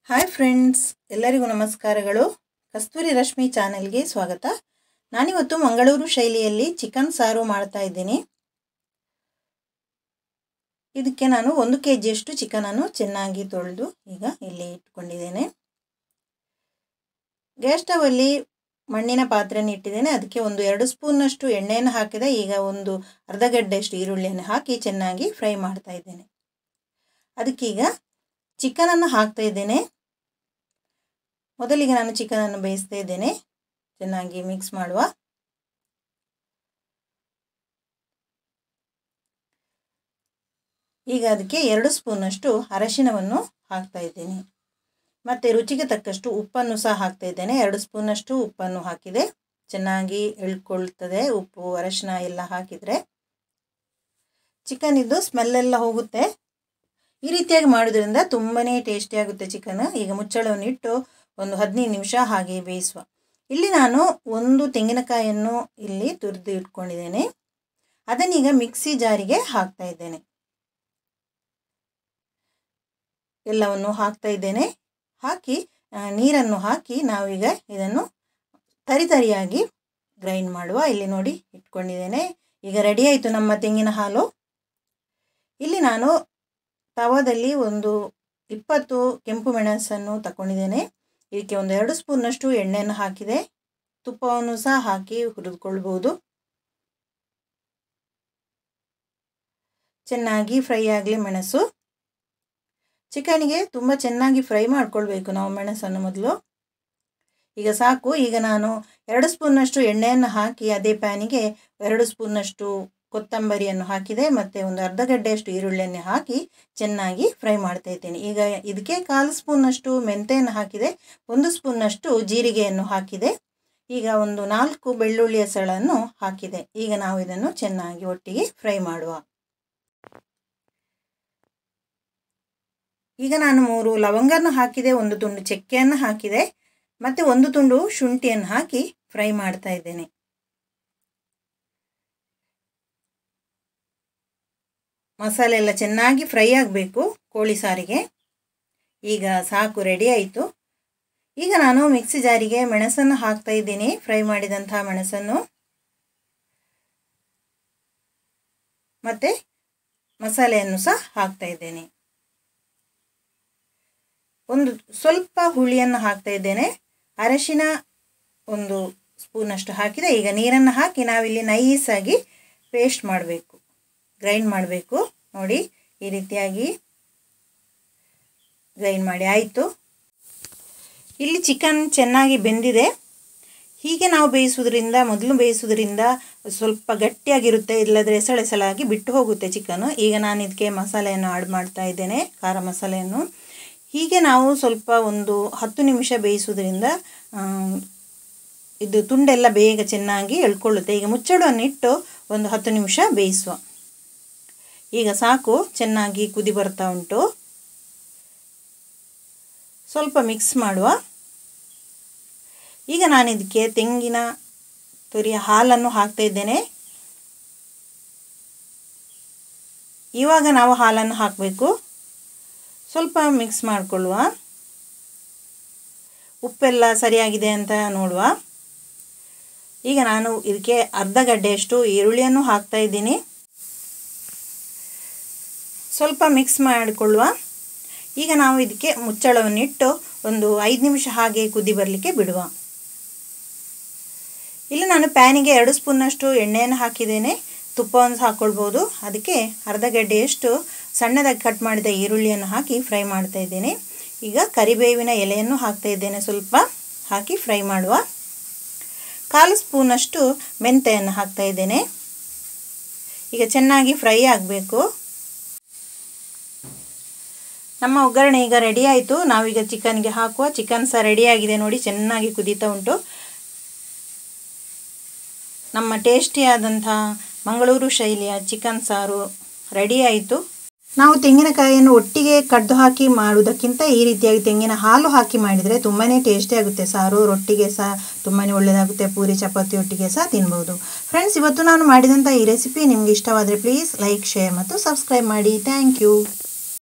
Hi friends, ಎಲ್ಲರಿಗೂ ನಮಸ್ಕಾರಗಳು. ಕಸ್ತೂರಿ ರಶ್ಮಿ ಚಾನೆಲ್ಗೆ ಸ್ವಾಗತ. ನಾನಿವತ್ತು ಮಂಗಳೂರು ಶೈಲಿಯಲ್ಲಿ ಚಿಕನ್ ಸಾರು ಮಾಡ್ತಾ ಇದ್ದೀನಿ. ಇದಕ್ಕೆ ನಾನು 1 kgಯಷ್ಟು ಚಿಕನನ್ನು ಚೆನ್ನಾಗಿ ತೊಳೆದು ಈಗ ಇಲ್ಲಿ ಇಟ್ಕೊಂಡಿದ್ದೇನೆ. ಗ್ಯಾಸ್ ಸ್ಟವಲ್ಲಿ ಮಣ್ಣಿನ ಪಾತ್ರೆಯನ್ನು ಇಟ್ಟಿದ್ದೇನೆ. ಅದಕ್ಕೆ 2 ಸ್ಪೂನ್ನಷ್ಟು ಎಣ್ಣೆಯನ್ನು ಹಾಕಿದೆ. ಈಗ ಒಂದು ಅರ್ಧ ಗಡ್ಡೆಯಷ್ಟು ಈರುಳ್ಳಿಯನ್ನು ಹಾಕಿ ಚೆನ್ನಾಗಿ ಫ್ರೈ ಮಾಡ್ತಾ ಇದ್ದೇನೆ. ಅದಕ್ಕೀಗ ಚಿಕನನ್ನು ಹಾಕ್ತಾ ಇದ್ದೇನೆ. ಮೊದಲಿಗೆ ನಾನು ಚಿಕನನ್ನು ಬೇಯಿಸ್ತಾ ಇದ್ದೇನೆ. ಚೆನ್ನಾಗಿ ಮಿಕ್ಸ್ ಮಾಡುವ. ಈಗ ಅದಕ್ಕೆ 2 ಸ್ಪೂನಷ್ಟು ಅರಿಶಿಣವನ್ನು ಹಾಕ್ತಾ ಇದ್ದೇನೆ. ಮತ್ತು ರುಚಿಗೆ ತಕ್ಕಷ್ಟು ಉಪ್ಪನ್ನು ಸಹ ಹಾಕ್ತಾ ಇದ್ದೇನೆ. 2 ಸ್ಪೂನಷ್ಟು ಉಪ್ಪನ್ನು ಹಾಕಿದೆ. ಚೆನ್ನಾಗಿ ಎಳ್ಕೊಳ್ತದೆ ಉಪ್ಪು ಅರಿಶಿಣ ಎಲ್ಲ ಹಾಕಿದರೆ. ಚಿಕನ್ ಇದು ಸ್ಮೆಲ್ಲೆಲ್ಲ ಹೋಗುತ್ತೆ. ಈ ರೀತಿಯಾಗಿ ಮಾಡೋದ್ರಿಂದ ತುಂಬಾ ಟೇಸ್ಟಿಯಾಗುತ್ತೆ ಚಿಕನ್. ಈಗ ಮುಚ್ಚಳವನ್ನು ಇಟ್ಟು ಒಂದು 15 ನಿಮಿಷ ಹಾಗೆ ಬೇಯಿಸುವ. ಇಲ್ಲಿ ನಾನು 1 ತೆಂಗಿನಕಾಯಿಯನ್ನು ಇಲ್ಲಿ ತುರಿದು ಇಟ್ಕೊಂಡಿದ್ದೇನೆ. ಅದನ್ನೀಗ ಮಿಕ್ಸಿ ಜಾರಿಗೆ ಹಾಕ್ತಾ ಇದ್ದೇನೆ. ಎಲ್ಲವನ್ನು ಹಾಕ್ತಾ ಇದ್ದೇನೆ. ಹಾಕಿ ನೀರನ್ನು ಹಾಕಿ ನಾವೀಗ ಇದನ್ನು ತರಿಯಾಗಿ ಗ್ರೈಂಡ್ ಮಾಡುವ. ಇಲ್ಲಿ ನೋಡಿ ಇಟ್ಕೊಂಡಿದ್ದೇನೆ. ಈಗ ರೆಡಿ ಆಯಿತು ನಮ್ಮ ತೆಂಗಿನ ಹಾಲು. ಇಲ್ಲಿ ನಾನು ತವಾದಲ್ಲಿ ಒಂದು 20 ಕೆಂಪು ಮೆಣಸನ್ನು ತಗೊಂಡಿದ್ದೇನೆ. ಇದಕ್ಕೆ 2 ಸ್ಪೂನ್ನಷ್ಟು ಎಣ್ಣೆಯನ್ನು ಹಾಕಿದೆ. ತುಪ್ಪವನ್ನು ಸಹ ಹಾಕಿ ಹುರಿದುಕೊಳ್ಬೋದು. ಚೆನ್ನಾಗಿ ಫ್ರೈ ಆಗಲಿ ಮೆಣಸು. ಚಿಕನಿಗೆ ತುಂಬ ಚೆನ್ನಾಗಿ ಫ್ರೈ ಮಾಡ್ಕೊಳ್ಬೇಕು ನಾವು ಮೆಣಸನ್ನು ಮೊದಲು. ಈಗ ಸಾಕು. ಈಗ ನಾನು 2 ಸ್ಪೂನ್ನಷ್ಟು ಎಣ್ಣೆಯನ್ನು ಹಾಕಿ ಅದೇ ಪ್ಯಾನಿಗೆ 2 ಸ್ಪೂನ್ನಷ್ಟು ಕೊತ್ತಂಬರಿಯನ್ನು ಹಾಕಿದೆ. ಮತ್ತು ಒಂದು ಅರ್ಧ ಗಡ್ಡೆಯಷ್ಟು ಈರುಳ್ಳಿಯನ್ನು ಹಾಕಿ ಚೆನ್ನಾಗಿ ಫ್ರೈ ಮಾಡ್ತಾ ಇದ್ದೇನೆ. ಈಗ ಇದಕ್ಕೆ 1/4 ಸ್ಪೂನ್ನಷ್ಟು ಮೆಂತೆಯನ್ನು ಹಾಕಿದೆ. 1 ಸ್ಪೂನ್ನಷ್ಟು ಜೀರಿಗೆಯನ್ನು ಹಾಕಿದೆ. ಈಗ ಒಂದು 4 ಬೆಳ್ಳುಳ್ಳಿಯ ಸೆಳನ್ನು ಹಾಕಿದೆ. ಈಗ ನಾವು ಇದನ್ನು ಚೆನ್ನಾಗಿ ಒಟ್ಟಿಗೆ ಫ್ರೈ ಮಾಡುವ. ಈಗ ನಾನು 3 ಲವಂಗವನ್ನು ಹಾಕಿದೆ. 1 ತುಂಡು ಚಕ್ಕೆಯನ್ನು ಹಾಕಿದೆ. ಮತ್ತು 1 ತುಂಡು ಶುಂಠಿಯನ್ನು ಹಾಕಿ ಫ್ರೈ ಮಾಡ್ತಾ ಇದ್ದೇನೆ. ಮಸಾಲೆ ಎಲ್ಲ ಚೆನ್ನಾಗಿ ಫ್ರೈ ಆಗಬೇಕು ಕೋಳಿ ಸಾರಿಗೆ. ಈಗ ಸಾಕು, ರೆಡಿ ಆಯಿತು. ಈಗ ನಾನು ಮಿಕ್ಸಿ ಜಾರಿಗೆ ಮೆಣಸನ್ನು ಹಾಕ್ತಾ ಇದ್ದೀನಿ. ಫ್ರೈ ಮಾಡಿದಂತಹ ಮೆಣಸನ್ನು ಮತ್ತು ಮಸಾಲೆಯನ್ನು ಸಹ ಹಾಕ್ತಾ ಇದ್ದೇನೆ. ಒಂದು ಸ್ವಲ್ಪ ಹುಳಿಯನ್ನು ಹಾಕ್ತಾ ಇದ್ದೇನೆ. ಅರಿಶಿಣ 1 ಸ್ಪೂನಷ್ಟು ಹಾಕಿದೆ. ಈಗ ನೀರನ್ನು ಹಾಕಿ ನಾವಿಲ್ಲಿ ನೈಸಾಗಿ ಪೇಸ್ಟ್ ಮಾಡಬೇಕು, ಗ್ರೈಂಡ್ ಮಾಡಬೇಕು. ನೋಡಿ ಈ ರೀತಿಯಾಗಿ ಗ್ರೈಂಡ್ ಮಾಡಿ ಆಯಿತು. ಇಲ್ಲಿ ಚಿಕನ್ ಚೆನ್ನಾಗಿ ಬೆಂದಿದೆ. ಹೀಗೆ ನಾವು ಮೊದಲು ಬೇಯಿಸೋದ್ರಿಂದ ಸ್ವಲ್ಪ ಗಟ್ಟಿಯಾಗಿರುತ್ತೆ. ಇಲ್ಲದ್ರೆ ಎಸಳೆಸಲಾಗಿ ಬಿಟ್ಟು ಹೋಗುತ್ತೆ ಚಿಕನು. ಈಗ ನಾನು ಇದಕ್ಕೆ ಮಸಾಲೆಯನ್ನು ಆಡ್ ಮಾಡ್ತಾ ಇದ್ದೇನೆ, ಖಾರ ಮಸಾಲೆಯನ್ನು. ಹೀಗೆ ನಾವು ಸ್ವಲ್ಪ ಒಂದು 10 ನಿಮಿಷ ಬೇಯಿಸೋದ್ರಿಂದ ಇದು ತುಂಡೆಲ್ಲ ಬೇಗ ಚೆನ್ನಾಗಿ ಎಳ್ಕೊಳ್ಳುತ್ತೆ. ಈಗ ಮುಚ್ಚಳವನ್ನು ಇಟ್ಟು ಒಂದು 10 ನಿಮಿಷ ಬೇಯಿಸುವ. ಈಗ ಸಾಕು, ಚೆನ್ನಾಗಿ ಕುದಿ ಬರ್ತಾ ಉಂಟು. ಸ್ವಲ್ಪ ಮಿಕ್ಸ್ ಮಾಡುವ. ಈಗ ನಾನು ಇದಕ್ಕೆ ತೆಂಗಿನ ತುರಿಯ ಹಾಲನ್ನು ಹಾಕ್ತಾ ಇದ್ದೇನೆ. ಇವಾಗ ನಾವು ಹಾಲನ್ನು ಹಾಕಬೇಕು. ಸ್ವಲ್ಪ ಮಿಕ್ಸ್ ಮಾಡಿಕೊಳ್ಳುವ. ಉಪ್ಪೆಲ್ಲ ಸರಿಯಾಗಿದೆ ಅಂತ ನೋಡುವ. ಈಗ ನಾನು ಇದಕ್ಕೆ ಅರ್ಧ ಗಡ್ಡೆಯಷ್ಟು ಈರುಳ್ಳಿಯನ್ನು ಹಾಕ್ತಾ ಇದ್ದೀನಿ. ಸ್ವಲ್ಪ ಮಿಕ್ಸ್ ಮಾಡಿಕೊಳ್ಳುವ. ಈಗ ನಾವು ಇದಕ್ಕೆ ಮುಚ್ಚಳವನ್ನಿಟ್ಟು ಒಂದು 5 ನಿಮಿಷ ಹಾಗೆ ಕುದಿ ಬರಲಿಕ್ಕೆ ಬಿಡುವ. ಇಲ್ಲಿ ನಾನು ಪ್ಯಾನಿಗೆ 2 ಸ್ಪೂನ್ನಷ್ಟು ಎಣ್ಣೆಯನ್ನು ಹಾಕಿದ್ದೇನೆ. ತುಪ್ಪವನ್ನು ಹಾಕ್ಕೊಳ್ಬೋದು. ಅದಕ್ಕೆ ಅರ್ಧ ಗಡ್ಡೆಯಷ್ಟು ಸಣ್ಣದಾಗಿ ಕಟ್ ಮಾಡಿದ ಈರುಳ್ಳಿಯನ್ನು ಹಾಕಿ ಫ್ರೈ ಮಾಡ್ತಾ ಇದ್ದೇನೆ. ಈಗ ಕರಿಬೇವಿನ ಎಲೆಯನ್ನು ಹಾಕ್ತಾ ಇದ್ದೇನೆ. ಸ್ವಲ್ಪ ಹಾಕಿ ಫ್ರೈ ಮಾಡುವ. 1/4 ಸ್ಪೂನಷ್ಟು ಮೆಂತೆಯನ್ನು ಹಾಕ್ತಾ ಇದ್ದೇನೆ. ಈಗ ಚೆನ್ನಾಗಿ ಫ್ರೈ ಆಗಬೇಕು. ನಮ್ಮ ಒಗ್ಗರಣೆ ಈಗ ರೆಡಿ ಆಯಿತು. ನಾವೀಗ ಚಿಕನ್ಗೆ ಹಾಕುವ. ಚಿಕನ್ ಸಹ ರೆಡಿಯಾಗಿದೆ ನೋಡಿ, ಚೆನ್ನಾಗಿ ಕುದೀತಾ ಉಂಟು. ನಮ್ಮ ಟೇಸ್ಟಿಯಾದಂಥ ಮಂಗಳೂರು ಶೈಲಿಯ ಚಿಕನ್ ಸಾರು ರೆಡಿ ಆಯಿತು. ನಾವು ತೆಂಗಿನಕಾಯಿಯನ್ನು ಒಟ್ಟಿಗೆ ಕಡ್ದು ಹಾಕಿ ಮಾಡುವುದಕ್ಕಿಂತ ಈ ರೀತಿಯಾಗಿ ತೆಂಗಿನ ಹಾಲು ಹಾಕಿ ಮಾಡಿದರೆ ತುಂಬಾ ಟೇಸ್ಟಿಯಾಗುತ್ತೆ ಸಾರು. ರೊಟ್ಟಿಗೆ ಸಹ ತುಂಬಾ ಒಳ್ಳೆಯದಾಗುತ್ತೆ. ಪೂರಿ ಚಪಾತಿ ಒಟ್ಟಿಗೆ ಸಹ ತಿನ್ಬೋದು. ಫ್ರೆಂಡ್ಸ್, ಇವತ್ತು ನಾನು ಮಾಡಿದಂಥ ಈ ರೆಸಿಪಿ ನಿಮಗೆ ಇಷ್ಟವಾದರೆ ಪ್ಲೀಸ್ ಲೈಕ್, ಶೇರ್ ಮತ್ತು ಸಬ್ಸ್ಕ್ರೈಬ್ ಮಾಡಿ. Thank you.